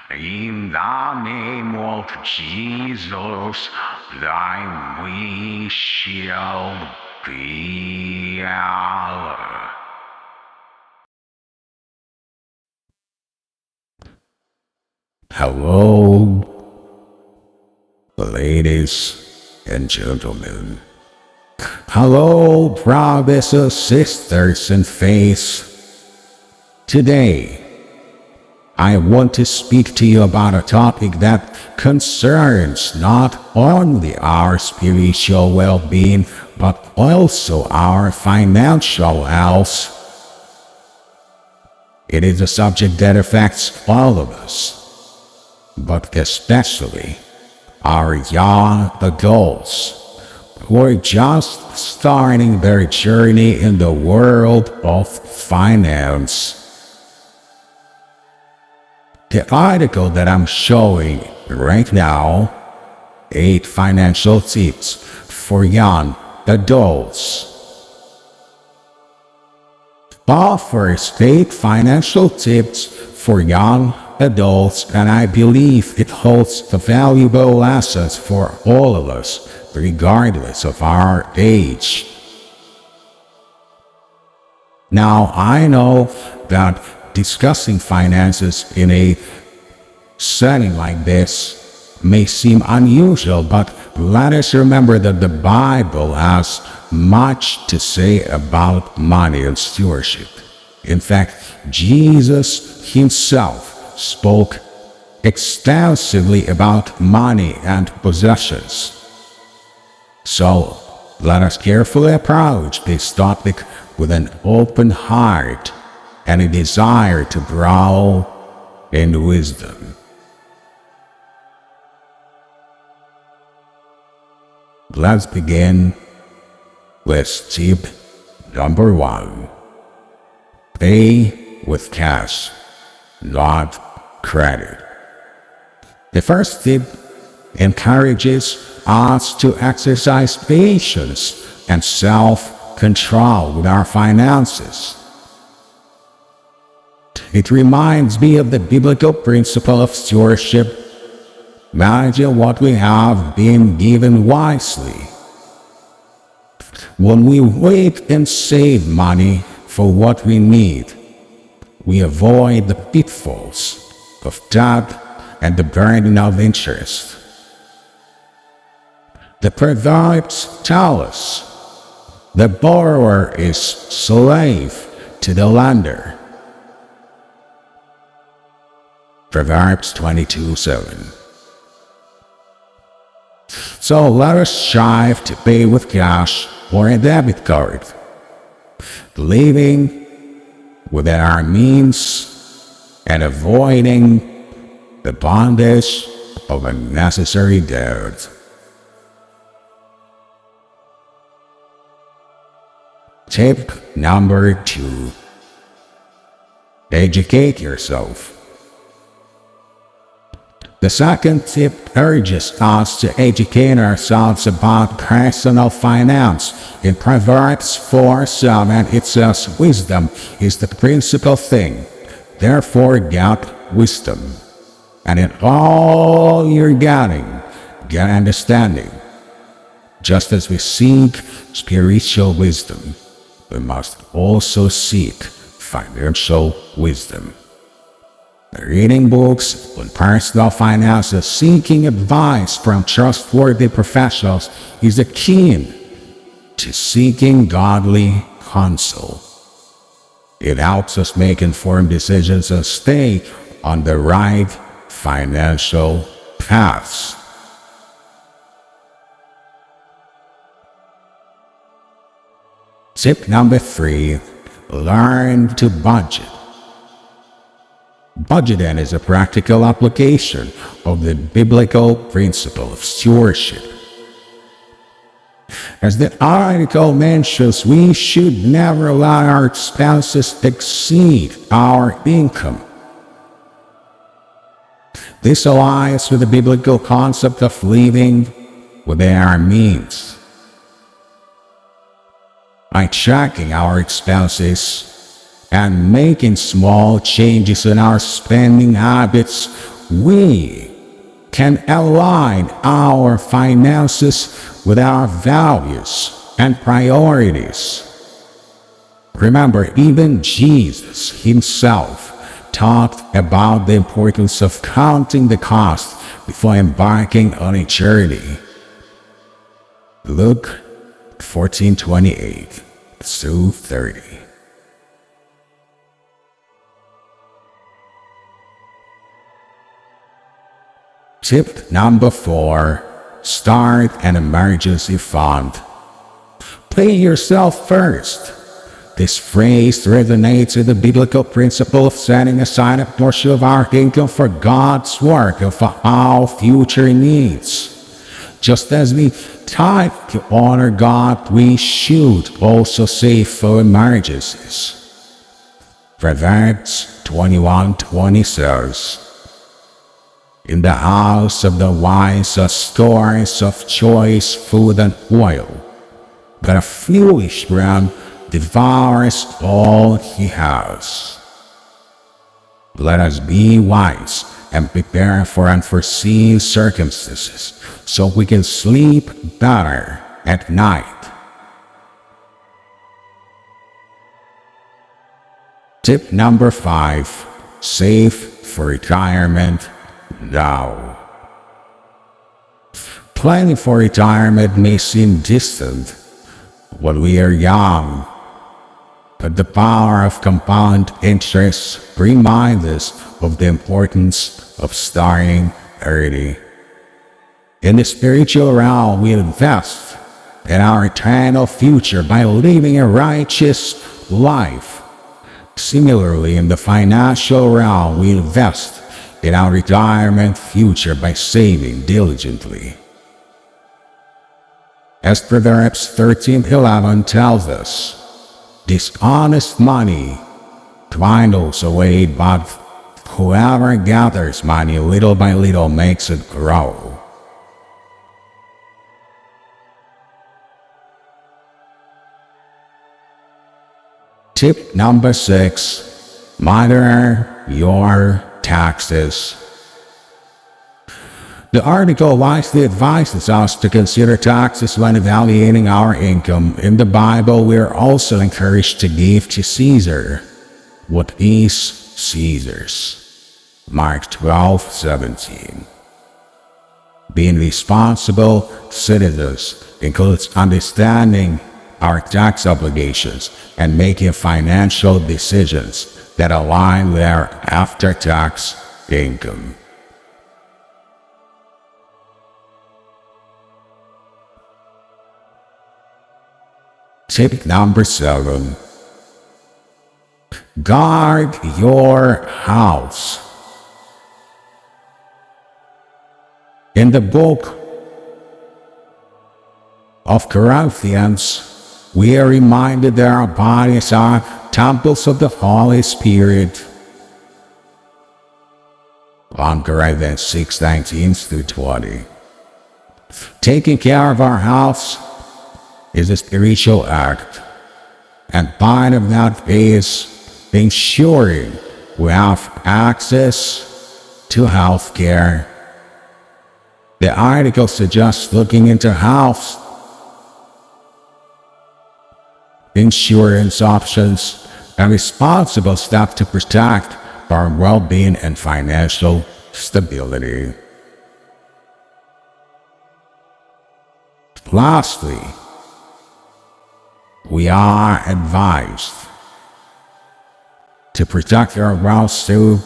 In the name of Jesus, thy we shall be Allah. Hello, ladies and gentlemen. Hello, brothers and sisters in faith. Today, I want to speak to you about a topic that concerns not only our spiritual well-being, but also our financial health. It is a subject that affects all of us, but especially our young adults who are just starting their journey in the world of finance. The article that I'm showing right now, 8 financial tips for young adults, offers 8 financial tips for young adults, and I believe it holds the valuable lessons for all of us, regardless of our age. Now, I know that discussing finances in a setting like this may seem unusual, but let us remember that the Bible has much to say about money and stewardship. In fact, Jesus himself spoke extensively about money and possessions. So, let us carefully approach this topic with an open heart and a desire to grow in wisdom. Let's begin with tip number 1. Pay with cash, not credit. The first tip encourages us to exercise patience and self-control with our finances. It reminds me of the biblical principle of stewardship. Manage what we have been given wisely. When we wait and save money for what we need, we avoid the pitfalls of debt and the burden of interest. The Proverbs tell us the borrower is slave to the lender. Proverbs 22:7. So let us strive to pay with cash or a debit card, living within our means and avoiding the bondage of unnecessary debt. Tip number 2. Educate yourself. The second tip urges us to educate ourselves about personal finance. In Proverbs 4:7, it says, "Wisdom is the principal thing. Therefore get wisdom. And in all you're getting, get understanding." Just as we seek spiritual wisdom, we must also seek financial wisdom. Reading books on personal finances, seeking advice from trustworthy professionals is the key to seeking godly counsel. It helps us make informed decisions and stay on the right financial paths. Tip number 3. Learn to budget. Budgeting is a practical application of the biblical principle of stewardship. As the article mentions, we should never allow our expenses exceed our income. This aligns with the biblical concept of living within our means. By tracking our expenses and making small changes in our spending habits, we can align our finances with our values and priorities. Remember, even Jesus himself talked about the importance of counting the cost before embarking on a journey. Luke 14:28-30. Tip number 4. Start an emergency fund. Pay yourself first. This phrase resonates with the biblical principle of setting aside a portion of our income for God's work and for our future needs. Just as we tithe to honor God, we should also save for emergencies. Proverbs 21:20 says, "In the house of the wise are stores of choice food and oil, but a foolish man devours all he has." Let us be wise and prepare for unforeseen circumstances so we can sleep better at night. Tip number 5. Save for retirement now. Planning for retirement may seem distant when we are young, but the power of compound interest reminds us of the importance of starting early. In the spiritual realm, we invest in our eternal future by living a righteous life. Similarly, in the financial realm, we invest in our retirement future by saving diligently. As Proverbs 13:11 tells us, dishonest money dwindles away, but whoever gathers money little by little makes it grow. Tip number 6. Monitor your taxes. The article wisely advises us to consider taxes when evaluating our income. In the Bible, we are also encouraged to give to Caesar what is Caesar's. Mark 12:17. Being responsible citizens includes understanding our tax obligations and making financial decisions that align with our after-tax income. Tip number 7. Guard your house. In the book of Corinthians, we are reminded that our bodies are temples of the Holy Spirit. 1 Corinthians 6:19-20. Taking care of our house is a spiritual act, and part of that is ensuring we have access to health care. The article suggests looking into health insurance options, a responsible step to protect our well-being and financial stability. Lastly, we are advised to protect our wealth through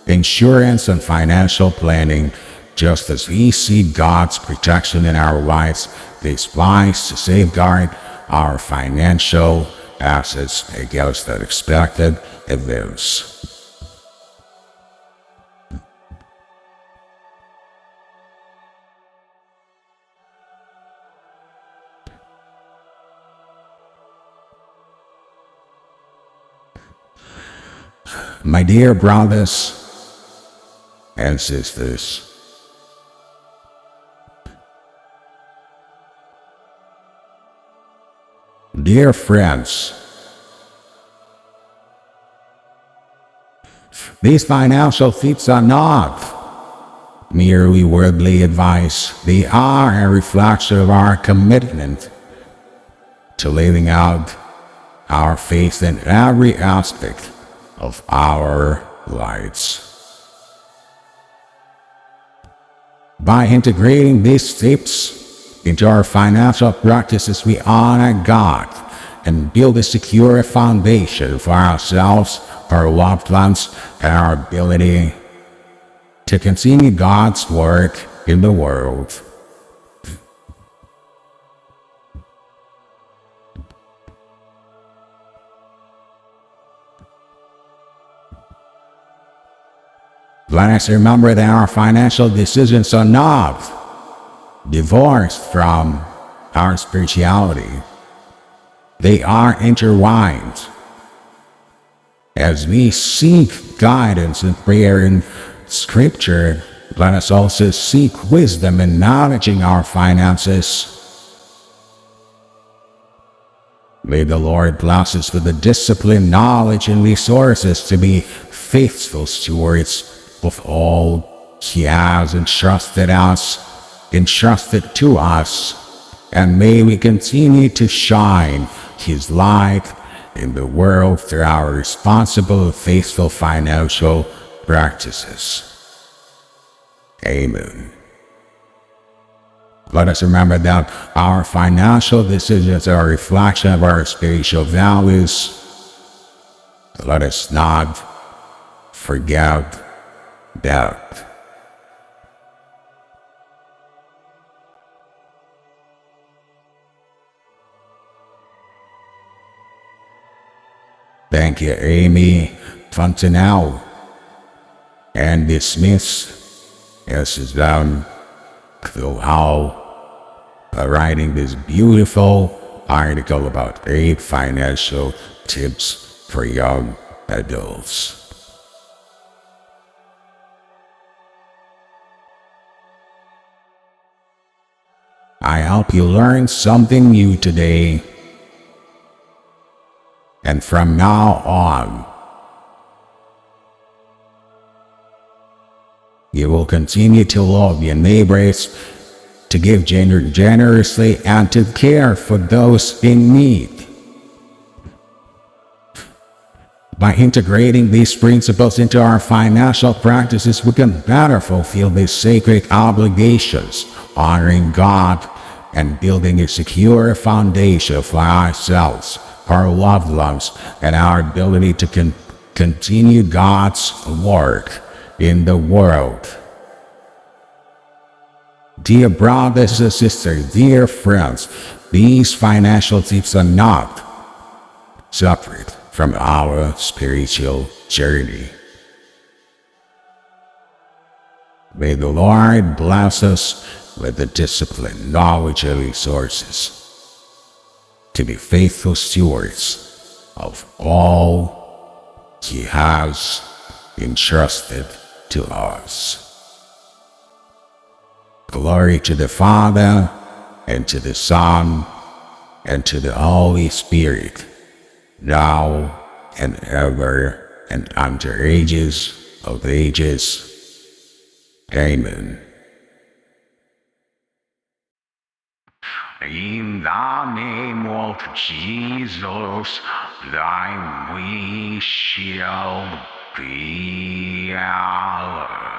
insurance and financial planning. Just as we see God's protection in our lives, this applies to safeguard our financial assets against unexpected events. My dear brothers and sisters, dear friends, these financial tips are not merely worldly advice. They are a reflection of our commitment to living out our faith in every aspect of our lives. By integrating these tips into our financial practices, we honor God and build a secure foundation for ourselves, our loved ones, and our ability to continue God's work in the world. Let us remember that our financial decisions are not divorced from our spirituality. They are intertwined. As we seek guidance and prayer in Scripture, let us also seek wisdom in managing our finances. May the Lord bless us with the discipline, knowledge, and resources to be faithful stewards of all He has entrusted to us, and may we continue to shine His light in the world through our responsible, faithful financial practices. Amen. Let us remember that our financial decisions are a reflection of our spiritual values. Let us not forget that. Thank you, Amy Fontenelle, and dismiss as is done through how writing this beautiful article about 8 financial tips for young adults. I hope you learned something new today. And from now on, you will continue to love your neighbors, to give generously, and to care for those in need. By integrating these principles into our financial practices, we can better fulfill these sacred obligations, honoring God and building a secure foundation for ourselves, our loved ones, and our ability to continue God's work in the world. Dear brothers and sisters, dear friends, these financial tips are not separate from our spiritual journey. May the Lord bless us with the discipline, knowledge, and resources to be faithful stewards of all He has entrusted to us. Glory to the Father, and to the Son, and to the Holy Spirit, now and ever, and unto ages of ages. Amen. In the name of Jesus, thy we shall be our